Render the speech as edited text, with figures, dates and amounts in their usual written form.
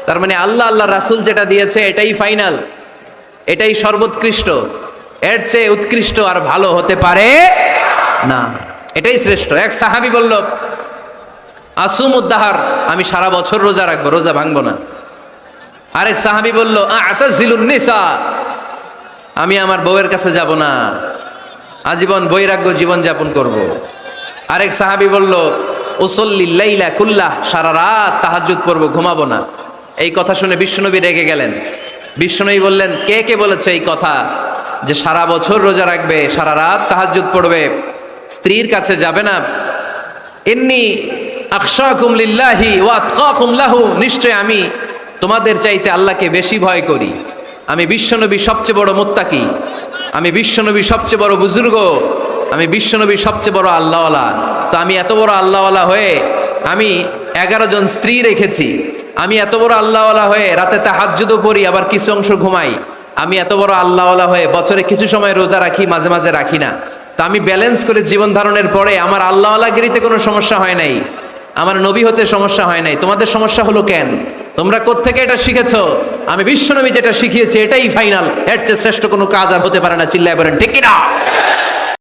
তার মানে আল্লাহ আল্লাহ রাসূল যেটা দিয়েছে এটাই ফাইনাল, এটাই সর্বোৎকৃষ্ট, এর চেয়ে উৎকৃষ্ট আর ভালো হতে পারে না, এটাই শ্রেষ্ঠ। এক সাহাবী বলল, আসুমুদ্দাহার, আমি সারা বছর রোজা রাখবো, রোজা ভাঙবো না। আরেক সাহাবী বলল, আতাজিলুন নিসা, আমি আমার বউয়ের কাছে যাব না, আজীবন বৈরাগ্য জীবন যাপন করব। আরেক সাহাবী বলল, উসল্লিল লাইলা কুল্লাহ, সারা রাত তাহাজ্জুদ পড়ব, ঘুমাবো না। এই কথা শুনে বিশ্বনবী রেগে গেলেন। বিশ্বনবী বললেন, কে কে বলেছে এই কথা যে সারা বছর রোজা রাখবে, সারা রাত তাহাজ্জুদ পড়বে, স্ত্রীর কাছে যাবে না? ইন্নী আখশাকুম লিল্লাহি ওয়া আতকাকুম লাহু, নিশ্চয় আমি তোমাদের চাইতে আল্লাহকে বেশি ভয় করি। আমি বিশ্বনবী সবচেয়ে বড় মুত্তাকি, আমি বিশ্বনবী সবচেয়ে বড় বুজুর্গ, আমি বিশ্বনবী সবচেয়ে বড় আল্লাহওয়ালা। তো আমি এত বড় আল্লাহওয়ালা হয়ে আমি 11 জন স্ত্রী রেখেছি, আমি এত বড় আল্লাহওয়ালা হয়ে রাতে তাহাজ্জুদও পড়ি, আবার কিছু অংশ ঘুমাই, আমি এত বড় আল্লাহওয়ালা হয়ে বছরে কিছু সময় রোজা রাখি, মাঝে মাঝে রাখি না। তো আমি ব্যালেন্স করে জীবন ধারণের পরে আমার আল্লাহওয়ালাগিরিতে কোনো সমস্যা হয় নাই, আমার নবী হতে সমস্যা হয় নাই। তোমাদের সমস্যা হলো কেন? তোমরা কোত্থেকে এটা শিখেছো? আমি বিশ্বনবী যেটা শিখিয়েছি এটাই ফাইনাল, এর চেয়ে শ্রেষ্ঠ কোনো কাজ আর হতে পারে না। চিল্লায় বলেন ঠিক কিনা?